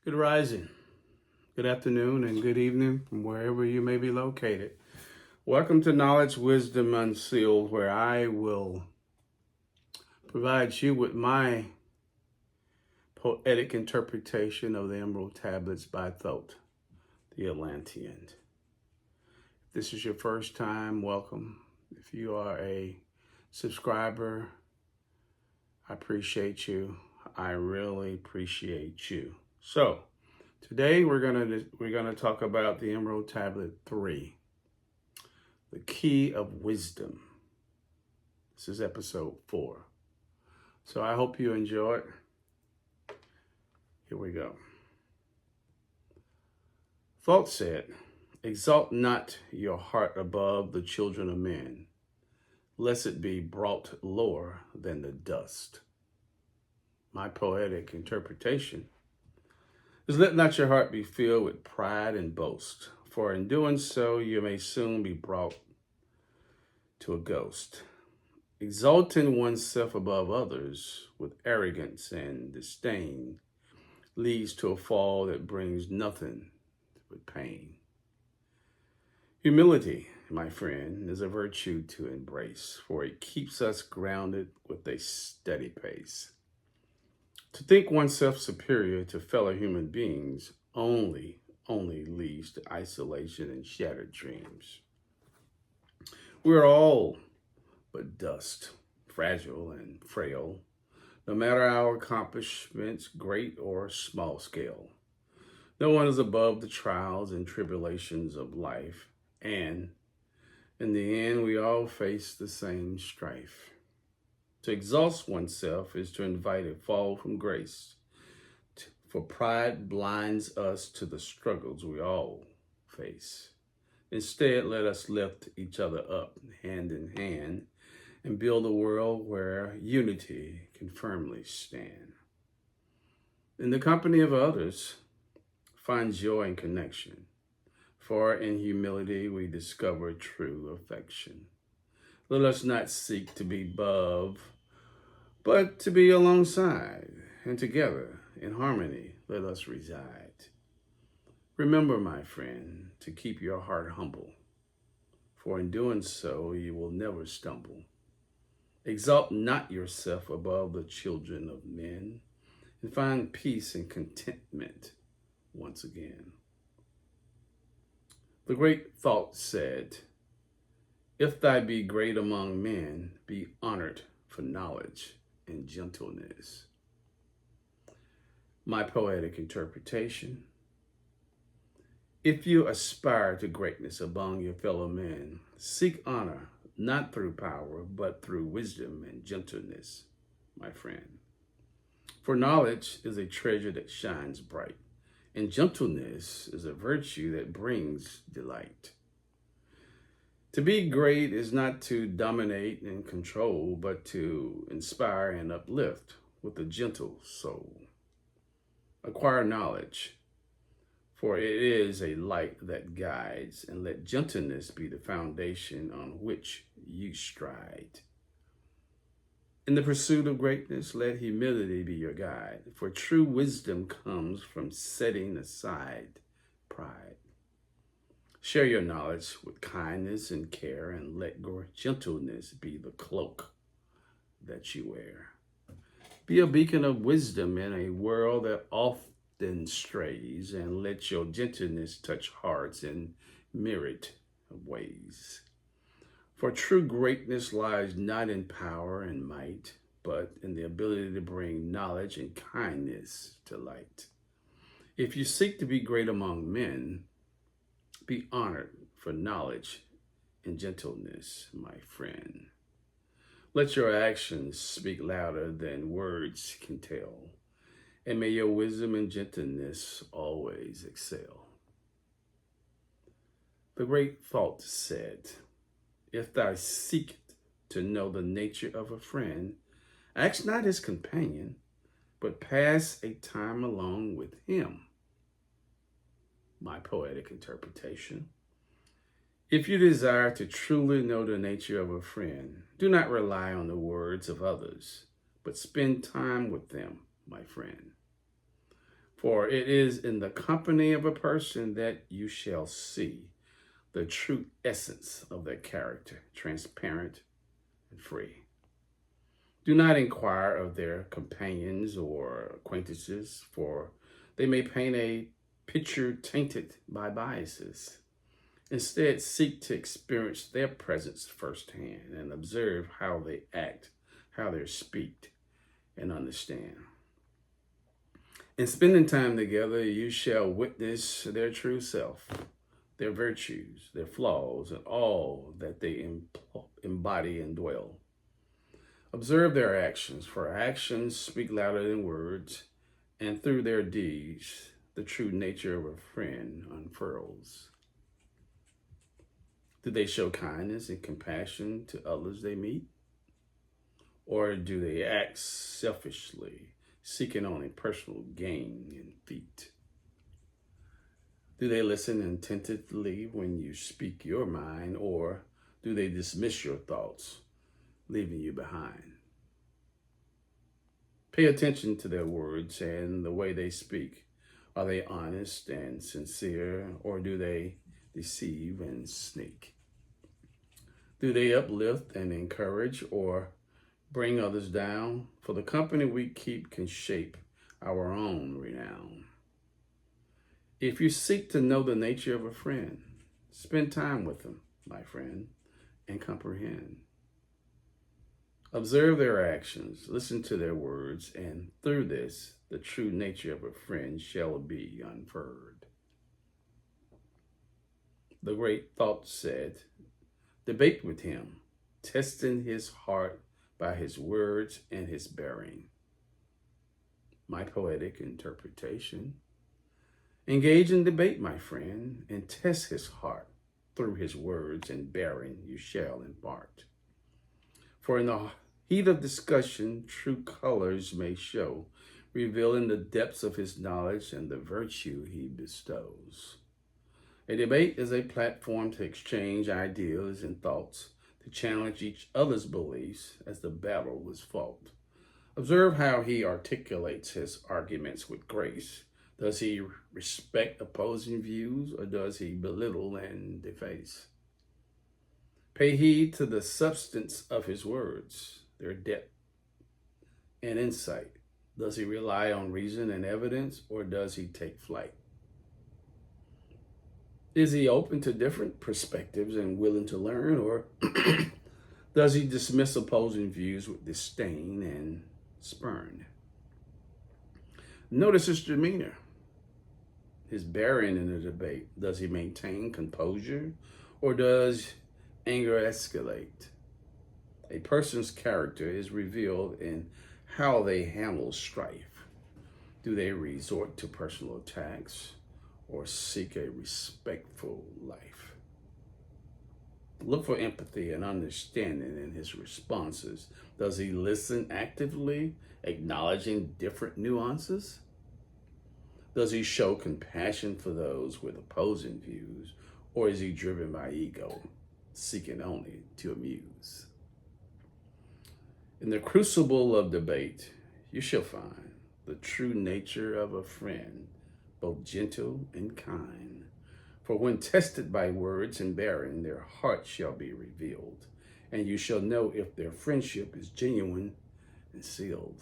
Good rising, good afternoon, and good evening from wherever you may be located. Welcome to Knowledge, Wisdom, Unsealed, where I will provide you with my poetic interpretation of the Emerald Tablets by Thoth, the Atlantean. If this is your first time, welcome. If you are a subscriber, I appreciate you. I really appreciate you. So, today we're gonna talk about the Emerald Tablet 3, the Key of Wisdom. This is episode 4. So I hope you enjoy it. Here we go. Thoth said, "Exalt not your heart above the children of men, lest it be brought lower than the dust." My poetic interpretation is, let not your heart be filled with pride and boast, for in doing so you may soon be brought to a ghost. Exalting oneself above others with arrogance and disdain leads to a fall that brings nothing but pain. Humility, my friend, is a virtue to embrace, for it keeps us grounded with a steady pace. To think oneself superior to fellow human beings only leads to isolation and shattered dreams. We're all but dust, fragile and frail, no matter our accomplishments, great or small scale. No one is above the trials and tribulations of life, and in the end, we all face the same strife. To exhaust oneself is to invite a fall from grace, for pride blinds us to the struggles we all face. Instead, let us lift each other up hand in hand and build a world where unity can firmly stand. In the company of others, find joy and connection, for in humility we discover true affection. Let us not seek to be above, but to be alongside, and together in harmony let us reside. Remember, my friend, to keep your heart humble, for in doing so you will never stumble. Exalt not yourself above the children of men, and find peace and contentment once again. The great Thoth said, "If thou be great among men, be honored for knowledge and gentleness." My poetic interpretation: if you aspire to greatness among your fellow men, seek honor not through power, but through wisdom and gentleness, my friend. For knowledge is a treasure that shines bright, and gentleness is a virtue that brings delight. To be great is not to dominate and control, but to inspire and uplift with a gentle soul. Acquire knowledge, for it is a light that guides, and let gentleness be the foundation on which you stride. In the pursuit of greatness, let humility be your guide, for true wisdom comes from setting aside pride. Share your knowledge with kindness and care, and let your gentleness be the cloak that you wear. Be a beacon of wisdom in a world that often strays, and let your gentleness touch hearts in myriad ways. For true greatness lies not in power and might, but in the ability to bring knowledge and kindness to light. If you seek to be great among men, be honored for knowledge and gentleness, my friend. Let your actions speak louder than words can tell, and may your wisdom and gentleness always excel. The great Thoth said, "If thou seek to know the nature of a friend, ask not his companion, but pass a time alone with him." My poetic interpretation: if you desire to truly know the nature of a friend, do not rely on the words of others, but spend time with them, my friend. For it is in the company of a person that you shall see the true essence of their character, transparent and free. Do not inquire of their companions or acquaintances, for they may paint a picture tainted by biases. Instead, seek to experience their presence firsthand and observe how they act, how they speak, and understand. In spending time together, you shall witness their true self, their virtues, their flaws, and all that they embody and dwell. Observe their actions, for actions speak louder than words, and through their deeds, the true nature of a friend unfurls. Do they show kindness and compassion to others they meet? Or do they act selfishly, seeking only personal gain and feat? Do they listen attentively when you speak your mind, or do they dismiss your thoughts, leaving you behind? Pay attention to their words and the way they speak. Are they honest and sincere, or do they deceive and sneak? Do they uplift and encourage, or bring others down? For the company we keep can shape our own renown. If you seek to know the nature of a friend, spend time with them, my friend, and comprehend. Observe their actions, listen to their words, and through this, the true nature of a friend shall be unfurled. The great thought said, debate with him, testing his heart by his words and his bearing. My poetic interpretation. Engage in debate, my friend, and test his heart. Through his words and bearing you shall impart. For in the heat of discussion, true colors may show, revealing the depths of his knowledge and the virtue he bestows. A debate is a platform to exchange ideas and thoughts, to challenge each other's beliefs as the battle was fought. Observe how he articulates his arguments with grace. Does he respect opposing views, or does he belittle and deface? Pay heed to the substance of his words, their depth and insight. Does he rely on reason and evidence, or does he take flight? Is he open to different perspectives and willing to learn, or does he dismiss opposing views with disdain and spurn? Notice his demeanor, his bearing in the debate. Does he maintain composure, or does anger escalate? A person's character is revealed in how they handle strife. Do they resort to personal attacks, or seek a respectful life? Look for empathy and understanding in his responses. Does he listen actively, acknowledging different nuances? Does he show compassion for those with opposing views, or is he driven by ego, seeking only to amuse? In the crucible of debate, you shall find the true nature of a friend, both gentle and kind. For when tested by words and bearing, their heart shall be revealed, and you shall know if their friendship is genuine and sealed.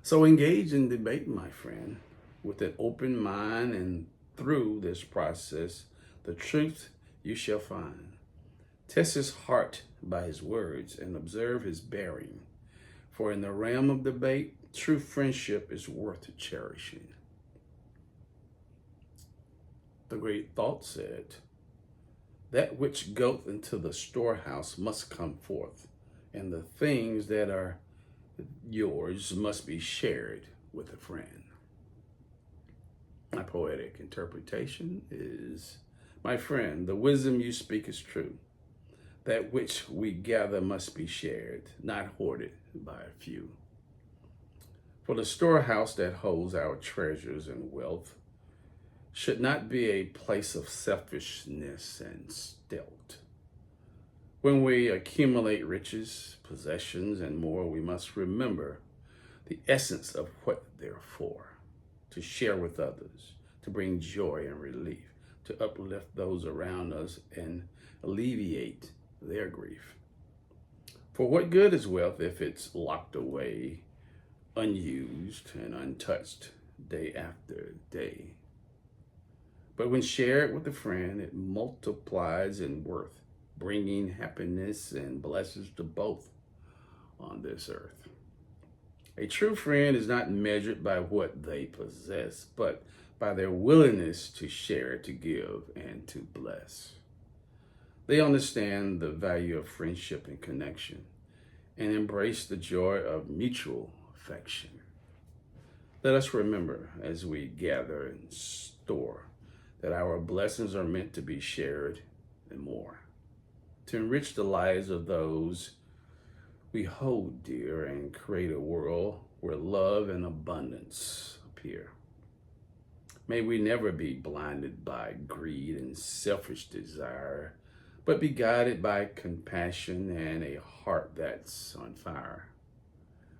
So engage in debate, my friend, with an open mind, and through this process, the truth you shall find. Test his heart by his words and observe his bearing. For in the realm of debate, true friendship is worth cherishing. The great thought said, that which goeth into the storehouse must come forth, and the things that are yours must be shared with a friend. My poetic interpretation is, my friend, the wisdom you speak is true. That which we gather must be shared, not hoarded by a few. For the storehouse that holds our treasures and wealth should not be a place of selfishness and stealth. When we accumulate riches, possessions, and more, we must remember the essence of what they're for. to share with others, to bring joy and relief, to uplift those around us and alleviate their grief. For what good is wealth if it's locked away, unused, and untouched day after day? But when shared with a friend, it multiplies in worth, bringing happiness and blessings to both on this earth. A true friend is not measured by what they possess, but by their willingness to share, to give, and to bless. They understand the value of friendship and connection and embrace the joy of mutual affection. Let us remember as we gather and store that our blessings are meant to be shared and more, to enrich the lives of those we hold dear and create a world where love and abundance appear. May we never be blinded by greed and selfish desire, but be guided by compassion and a heart that's on fire.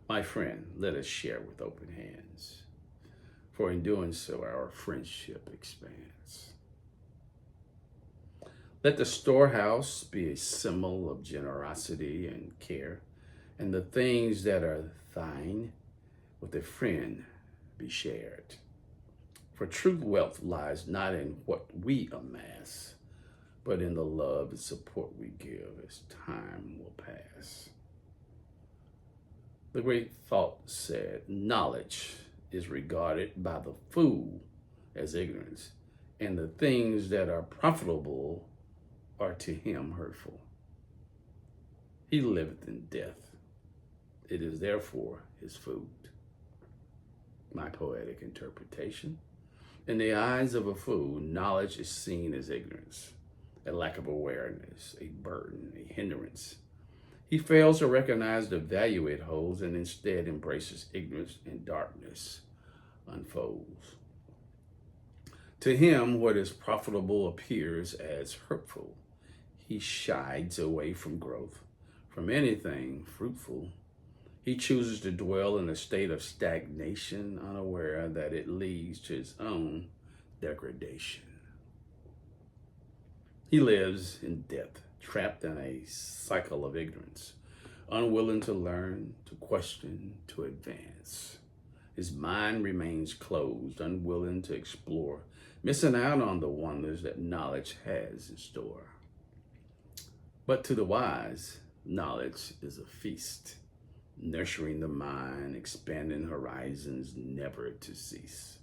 My friend, let us share with open hands, for in doing so, our friendship expands. Let the storehouse be a symbol of generosity and care, and the things that are thine with a friend be shared. For true wealth lies not in what we amass, but in the love and support we give as time will pass. The great thought said, knowledge is regarded by the fool as ignorance, and the things that are profitable are to him hurtful. He liveth in death. It is therefore his food. My poetic interpretation. In the eyes of a fool, knowledge is seen as ignorance, a lack of awareness, a burden, a hindrance. He fails to recognize the value it holds and instead embraces ignorance and darkness unfolds. To him, what is profitable appears as hurtful. He shies away from growth, from anything fruitful. He chooses to dwell in a state of stagnation, unaware that it leads to his own degradation. He lives in death, trapped in a cycle of ignorance, unwilling to learn, to question, to advance. His mind remains closed, unwilling to explore, missing out on the wonders that knowledge has in store. But to the wise, knowledge is a feast, nurturing the mind, expanding horizons, never to cease.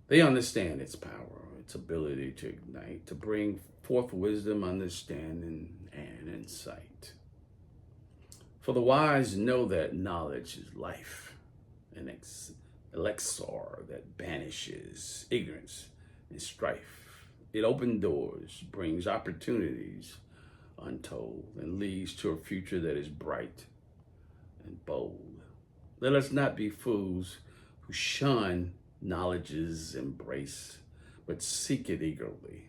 They understand its power, its ability to ignite, to bring forth wisdom, understanding, and insight. For the wise know that knowledge is life, an elixir that banishes ignorance and strife. It opens doors, brings opportunities untold, and leads to a future that is bright and bold. Let us not be fools who shun knowledge's embrace, but seek it eagerly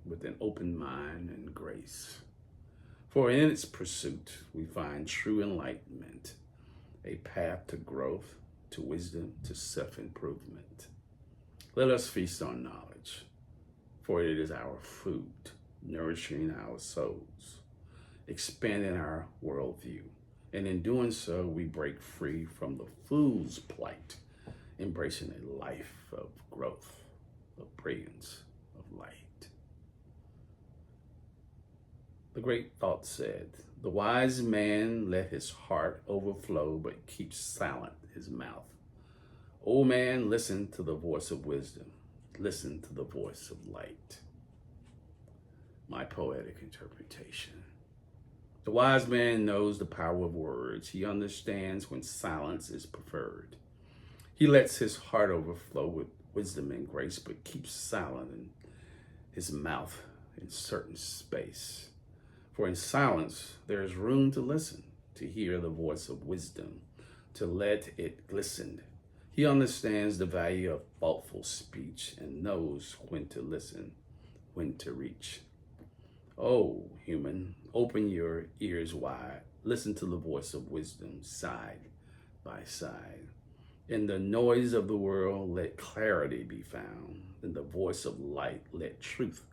with an open mind and grace. For in its pursuit, we find true enlightenment, a path to growth, to wisdom, to self-improvement. Let us feast on knowledge, for it is our food, nourishing our souls, expanding our worldview. And in doing so, we break free from the fool's plight, embracing a life of growth, of brilliance, of light. The great thought said, the wise man let his heart overflow, but keeps silent his mouth. O man, listen to the voice of wisdom. Listen to the voice of light. My poetic interpretation. The wise man knows the power of words. He understands when silence is preferred. He lets his heart overflow with wisdom and grace, but keeps silent in his mouth in certain space. For in silence, there is room to listen, to hear the voice of wisdom, to let it glisten. He understands the value of thoughtful speech and knows when to listen, when to reach. Oh, human, open your ears wide. Listen to the voice of wisdom side by side. In the noise of the world, let clarity be found. In the voice of light, let truth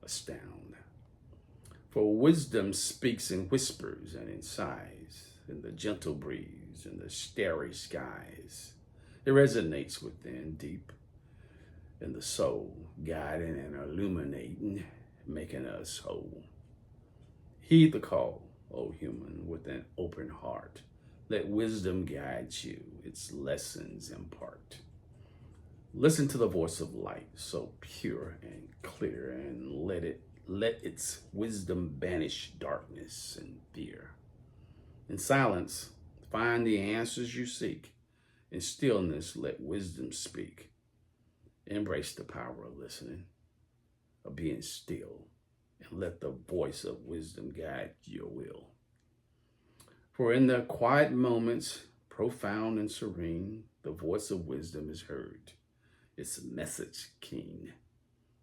astound. For wisdom speaks in whispers and in sighs, in the gentle breeze, in the starry skies. It resonates within, deep in the soul, guiding and illuminating, making us whole. Heed the call, O human, with an open heart. Let wisdom guide you, its lessons impart. Listen to the voice of light, so pure and clear, and let its wisdom banish darkness and fear. In silence, find the answers you seek. In stillness, let wisdom speak. Embrace the power of listening, of being still, and let the voice of wisdom guide your will. For in the quiet moments, profound and serene, the voice of wisdom is heard, its message keen.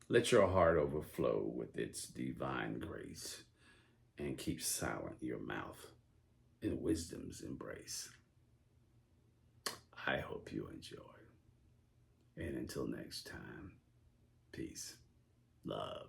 Let your heart overflow with its divine grace, and keep silent your mouth in wisdom's embrace. I hope you enjoy. And until next time, peace, love,